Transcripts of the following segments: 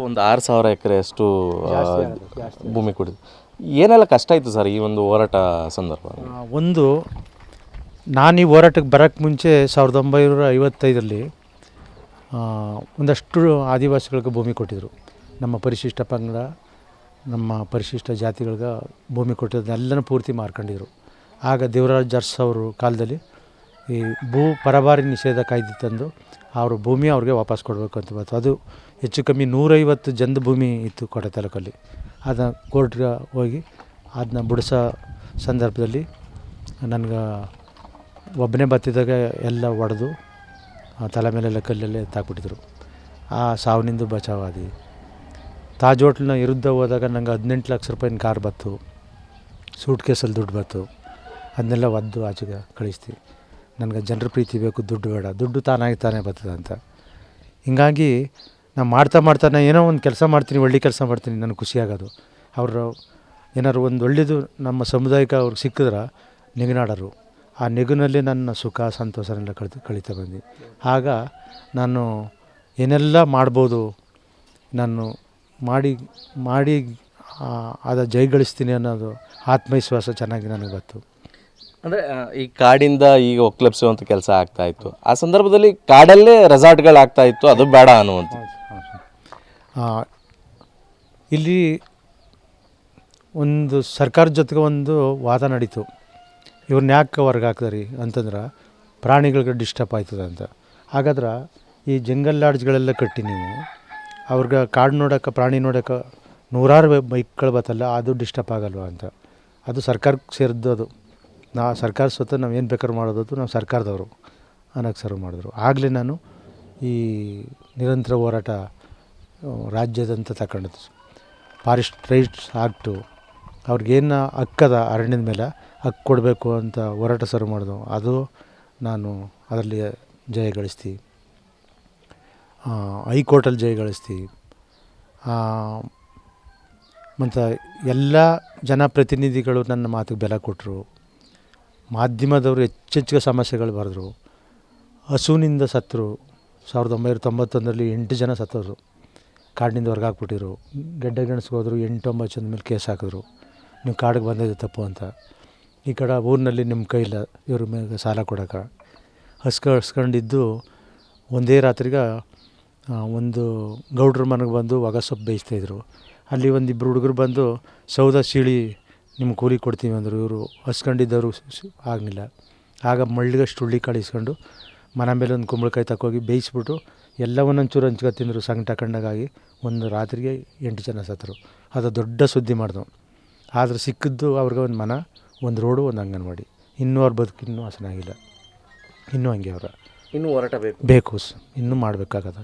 ಒಂದು 6,000 ಎಕರೆಯಷ್ಟು ಜಾಸ್ತಿ ಭೂಮಿ ಕೊಟ್ಟಿದ್ದು. ಏನೆಲ್ಲ ಕಷ್ಟ ಆಯಿತು ಸರ್ ಈ ಒಂದು ಹೋರಾಟ ಸಂದರ್ಭ? ಒಂದು ನಾನು ಈ ಹೋರಾಟಕ್ಕೆ ಬರೋಕ್ಕೆ ಮುಂಚೆ 1955ರಲ್ಲಿ ಒಂದಷ್ಟು ಆದಿವಾಸಿಗಳಿಗೆ ಭೂಮಿ ಕೊಟ್ಟಿದ್ದರು. ನಮ್ಮ ಪರಿಶಿಷ್ಟ ಪಂಗಡ, ನಮ್ಮ ಪರಿಶಿಷ್ಟ ಜಾತಿಗಳಿಗೆ ಭೂಮಿ ಕೊಟ್ಟಿದ್ದನ್ನೆಲ್ಲನೂ ಪೂರ್ತಿ ಮಾರ್ಕೊಂಡಿದ್ರು. ಆಗ ದೇವರಾಜ್ ಅರಸ್ ಅವರು ಕಾಲದಲ್ಲಿ ಈ ಭೂ ಪರಭಾರಿ ನಿಷೇಧ ಕಾಯ್ದೆ ತಂದು ಅವರು ಭೂಮಿ ಅವ್ರಿಗೆ ವಾಪಸ್ ಕೊಡಬೇಕು ಅಂತ ಬಂತು. ಅದು ಹೆಚ್ಚು ಕಮ್ಮಿ 150 ಜನದ ಭೂಮಿ ಇತ್ತು ಕೋಟೆ ತಾಲೂಕಲ್ಲಿ. ಅದನ್ನ ಕೋರ್ಟ್ಗೆ ಹೋಗಿ ಅದನ್ನ ಬಿಡಿಸೋ ಸಂದರ್ಭದಲ್ಲಿ ನನಗೆ ಒಬ್ಬನೇ ಬತ್ತಿದಾಗ ಎಲ್ಲ ಒಡೆದು ತಲೆ ಮೇಲೆಲ್ಲ ಕಲ್ಲಲ್ಲೇ ತಾಕ್ಬಿಟ್ಟಿದ್ರು. ಆ ಸಾವಿನಿಂದ ಬಚಾವಾದಿ. ತಾಜ್ ಹೋಟ್ಲ್ನ ವಿರುದ್ಧ ಹೋದಾಗ ನಂಗೆ 18 ಲಕ್ಷ ರೂಪಾಯಿನ ಕಾರ್ ಬತ್ತು, ಸೂಟ್ ಕೇಸಲ್ಲಿ ದುಡ್ಡು ಬತ್ತು. ಅದನ್ನೆಲ್ಲ ಒದ್ದು ಆಚೆಗೆ ಕಳಿಸ್ತೀವಿ. ನನಗೆ ಜನರ ಪ್ರೀತಿ ಬೇಕು, ದುಡ್ಡು ಬೇಡ, ದುಡ್ಡು ತಾನೇ ಬರ್ತದೆ ಅಂತ. ಹೀಗಾಗಿ ನಾನು ಮಾಡ್ತಾ ಏನೋ ಒಂದು ಕೆಲಸ ಮಾಡ್ತೀನಿ, ಒಳ್ಳೆ ಕೆಲಸ ಮಾಡ್ತೀನಿ, ನನಗೆ ಖುಷಿಯಾಗೋದು. ಅವರು ಏನಾದ್ರು ಒಂದು ಒಳ್ಳೆಯದು ನಮ್ಮ ಸಮುದಾಯಕ್ಕೆ ಅವ್ರಿಗೆ ಸಿಕ್ಕಿದ್ರೆ ನೆಗನಾಡೋರು. ಆ ನೆಗುನಲ್ಲಿ ನನ್ನ ಸುಖ ಸಂತೋಷನೆಲ್ಲ ಕಳೀತಾ ಬಂದು. ಆಗ ನಾನು ಏನೆಲ್ಲ ಮಾಡ್ಬೋದು, ನಾನು ಮಾಡಿ ಅದ ಜೈಗಳಿಸ್ತೀನಿ ಅನ್ನೋದು ಆತ್ಮವಿಶ್ವಾಸ ಚೆನ್ನಾಗಿ ನನಗೆ ಬಂತು. ಅಂದರೆ ಈ ಕಾಡಿಂದ ಈಗ ಒಕ್ಲಪ್ಸುವಂಥ ಕೆಲಸ ಆಗ್ತಾಯಿತ್ತು. ಆ ಸಂದರ್ಭದಲ್ಲಿ ಕಾಡಲ್ಲೇ ರೆಸಾರ್ಟ್ಗಳಾಗ್ತಾಯಿತ್ತು, ಅದು ಬೇಡ ಅನ್ನುವಂಥ. ಇಲ್ಲಿ ಒಂದು ಸರ್ಕಾರದ ಜೊತೆಗೆ ಒಂದು ವಾದ ನಡೀತು. ಇವ್ರನ್ನ ಯಾಕೆ ಹೊರ್ಗೆ ಹಾಕ್ದಾರಿ ಅಂತಂದ್ರೆ ಪ್ರಾಣಿಗಳಿಗೆ ಡಿಸ್ಟರ್ಬ್ ಆಯ್ತದೆ ಅಂತ. ಹಾಗಾದ್ರೆ ಈ ಜಂಗಲ್ ಲಾಡ್ಜ್ಗಳೆಲ್ಲ ಕಟ್ಟಿ ನೀವು ಅವ್ರಿಗೆ ಕಾಡು ನೋಡೋಕೆ, ಪ್ರಾಣಿ ನೋಡೋಕೆ ನೂರಾರು ಬೈಕ್ಗಳು ಬತ್ತಲ್ಲ, ಅದು ಡಿಸ್ಟರ್ಬ್ ಆಗಲ್ವ ಅಂತ. ಅದು ಸರ್ಕಾರಕ್ಕೆ ಸೇರಿದ್ದು. ಅದು ಸರ್ಕಾರ ಸ್ವತಃ ನಾವು ಏನು ಬೇಕಾದ್ರೂ ಮಾಡೋದು, ನಾವು ಸರ್ಕಾರದವರು ಅನ್ನೋಕ್ಕೆ ಸರ್ವ್ ಮಾಡಿದ್ರು. ಆಗಲೇ ನಾನು ಈ ನಿರಂತರ ಹೋರಾಟ ರಾಜ್ಯದಂತ ತಗೊಂಡಿದ್ದು. ಫಾರೆಸ್ಟ್ ರೈಟ್ಸ್ ಆ್ಯಕ್ಟು ಅವ್ರಿಗೇನು ಹಕ್ಕದ ಅರಣ್ಯದ ಮೇಲೆ ಹಕ್ಕು ಕೊಡಬೇಕು ಅಂತ ಹೋರಾಟ ಸರ್ವ್ ಮಾಡಿದ್ರು. ಅದು ನಾನು ಅದರಲ್ಲಿ ಜಯ ಗಳಿಸ್ತೀವಿ, ಹೈಕೋರ್ಟಲ್ಲಿ ಜಯ ಗಳಿಸ್ತೀವಿ. ಮತ್ತು ಎಲ್ಲ ಜನಪ್ರತಿನಿಧಿಗಳು ನನ್ನ ಮಾತಿಗೆ ಬೆಲೆ ಕೊಟ್ಟರು. ಮಾಧ್ಯಮದವರು ಹೆಚ್ಚೆಚ್ಚಿಗೆ ಸಮಸ್ಯೆಗಳು ಬರೆದ್ರು. ಹಸುವಿನಿಂದ ಸತ್ತರು. 1991ರಲ್ಲಿ 8 ಜನ ಸತ್ತೋರು, ಕಾಡಿನಿಂದ ಹೊರಗೆ ಹಾಕ್ಬಿಟ್ಟಿರು. ಗೆಡ್ಡೆ ಗೆಣಸ್ಗೆ ಹೋದರು, 8-9 ಜನದ ಮೇಲೆ ಕೇಸ್ ಹಾಕಿದ್ರು, ನೀವು ಕಾಡಿಗೆ ಬಂದಿದ್ದು ತಪ್ಪು ಅಂತ. ಈ ಕಡೆ ಊರಿನಲ್ಲಿ ನಿಮ್ಮ ಕೈಲ್ಲ ಇವ್ರ ಮೇಲೆ ಸಾಲ ಕೊಡೋಕೆ ಹಸ್ಕೊಂಡಿದ್ದು. ಒಂದೇ ರಾತ್ರಿಗೆ ಒಂದು ಗೌಡ್ರ ಮನೆಗೆ ಬಂದು ಒಗಸೊಪ್ಪು ಬೇಯಿಸ್ತಾಯಿದ್ರು. ಅಲ್ಲಿ ಒಂದಿಬ್ಬರು ಹುಡುಗರು ಬಂದು ಸೌದ ಸೀಳಿ ನಿಮ್ಗೆ ಕೂಲಿ ಕೊಡ್ತೀವಿ ಅಂದರು. ಇವರು ಹಸ್ಕೊಂಡಿದ್ದವರು ಆಗಲಿಲ್ಲ. ಆಗ ಮಳ್ಳಿಗಷ್ಟು ಹುಳ್ಳಿಕಾಳು ಇಸ್ಕೊಂಡು ಮನೆ ಮೇಲೆ ಒಂದು ಕುಂಬಳಕಾಯಿ ತಗೋಗಿ ಬೇಯಿಸ್ಬಿಟ್ಟು ಎಲ್ಲವನ್ನೊಂಚೂರು ಹಂಚ್ಕೊ ತಿಂದರು. ಸಂಕಟ ಕಂಡಾಗಾಗಿ ಒಂದು ರಾತ್ರಿಗೆ 8 ಜನ ಸತ್ತರು. ಅದು ದೊಡ್ಡ ಸುದ್ದಿ ಮಾಡಿದ್ರು. ಆದರೆ ಸಿಕ್ಕಿದ್ದು ಅವ್ರಿಗೆ ಒಂದು ಮನ, ಒಂದು ರೋಡು, ಒಂದು ಅಂಗನವಾಡಿ. ಇನ್ನೂ ಅವ್ರ ಬದುಕು ಇನ್ನೂ ಹಸನಾಗಿಲ್ಲ. ಇನ್ನೂ ಹಂಗೆ ಅವರ ಇನ್ನೂ ಹೋರಾಟ ಬೇಕು ಇನ್ನೂ ಮಾಡಬೇಕಾಗದ.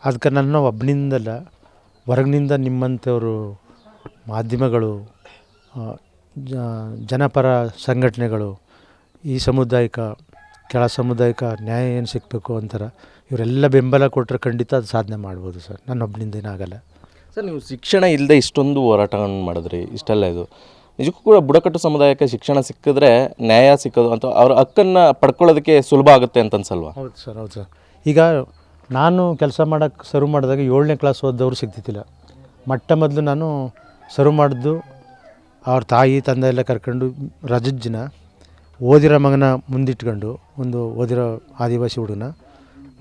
ಅದಕ್ಕೆ ನನ್ನ ಒಬ್ಬನಿಂದಲ್ಲ, ಹೊರಗಿನಿಂದ ನಿಮ್ಮಂಥವರು ಮಾಧ್ಯಮಗಳು, ಜನಪರ ಸಂಘಟನೆಗಳು, ಈ ಸಮುದಾಯಕ್ಕೆ, ಕೆಳ ಸಮುದಾಯಕ್ಕೆ ನ್ಯಾಯ ಏನು ಸಿಗಬೇಕು ಅಂತಾರೆ, ಇವರೆಲ್ಲ ಬೆಂಬಲ ಕೊಟ್ಟರೆ ಖಂಡಿತ ಅದು ಸಾಧನೆ ಮಾಡ್ಬೋದು ಸರ್. ನನ್ನೊಬ್ಬನಿಂದ ಏನಾಗಲ್ಲ ಸರ್. ನೀವು ಶಿಕ್ಷಣ ಇಲ್ಲದೆ ಇಷ್ಟೊಂದು ಹೋರಾಟಗಳನ್ನು ಮಾಡಿದ್ರಿ, ಇಷ್ಟೆಲ್ಲ ಇದು ನಿಜಕ್ಕೂ ಕೂಡ ಬುಡಕಟ್ಟು ಸಮುದಾಯಕ್ಕೆ ಶಿಕ್ಷಣ ಸಿಕ್ಕಿದ್ರೆ ನ್ಯಾಯ ಸಿಕ್ಕೋದು ಅಂತ ಅವ್ರ ಹಕ್ಕನ್ನು ಪಡ್ಕೊಳ್ಳೋದಕ್ಕೆ ಸುಲಭ ಆಗುತ್ತೆ ಅಂತ ಅನ್ಸಲ್ವಾ? ಹೌದು ಸರ್. ಈಗ ನಾನು ಕೆಲಸ ಮಾಡೋಕ್ಕೆ ಸರ್ವ್ ಮಾಡಿದಾಗ 7ನೇ ಕ್ಲಾಸ್ ಓದೋರು ಸಿಗ್ತಿದ್ದಿಲ್ಲ. ಮೊದಲು ನಾನು ಸರ್ವ್ ಮಾಡಿದ್ದು ಅವ್ರ ತಾಯಿ ತಂದೆ ಎಲ್ಲ ಕರ್ಕೊಂಡು ರಜದ ದಿನ ಓದಿರೋ ಮಗನ ಮುಂದಿಟ್ಕೊಂಡು, ಒಂದು ಓದಿರೋ ಆದಿವಾಸಿ ಹುಡುಗನ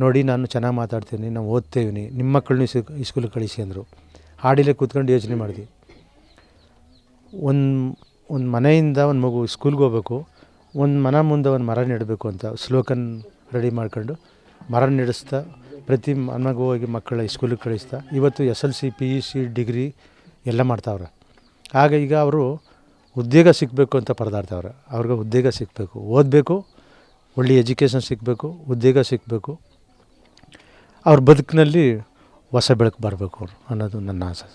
ನೋಡಿ, ನಾನು ಚೆನ್ನಾಗಿ ಮಾತಾಡ್ತೀನಿ, ನಾವು ಓದ್ತೇವಿನಿ, ನಿಮ್ಮ ಮಕ್ಕಳನ್ನ ಸ್ಕೂಲಿಗೆ ಕಳಿಸಿ ಅಂದರು. ಹಾಡಿಲೇ ಕೂತ್ಕೊಂಡು ಯೋಚನೆ ಮಾಡಿದ್ವಿ. ಒಂದು ಮನೆಯಿಂದ ಒಂದು ಮಗು ಸ್ಕೂಲ್ಗೆ ಹೋಗ್ಬೇಕು, ಒಂದು ಮನೆ ಮುಂದೆ ಒಂದು ಮರ ನೆಡಬೇಕು ಅಂತ ಸ್ಲೋಕನ್ ರೆಡಿ ಮಾಡ್ಕೊಂಡು ಮರ ನೆಡೆಸ್ತಾ ಪ್ರತಿ ಮನೆಗೂ ಹೋಗಿ ಮಕ್ಕಳ ಸ್ಕೂಲಿಗೆ ಕಳಿಸ್ತಾ ಇವತ್ತು SLC PUC ಡಿಗ್ರಿ ಎಲ್ಲ ಮಾಡ್ತಾವ್ರೆ. ಆಗ ಈಗ ಅವರು ಉದ್ಯೋಗ ಸಿಗಬೇಕು ಅಂತ ಪರದಾಡ್ತಾವ್ರೆ. ಅವ್ರಿಗೆ ಉದ್ಯೋಗ ಸಿಗಬೇಕು, ಓದಬೇಕು, ಒಳ್ಳೆ ಎಜುಕೇಷನ್ ಸಿಗಬೇಕು, ಉದ್ಯೋಗ ಸಿಗಬೇಕು, ಅವ್ರ ಬದುಕಿನಲ್ಲಿ ಹೊಸ ಬೆಳಕು ಬರಬೇಕು ಅನ್ನೋದು ನನ್ನ ಆಸೆ.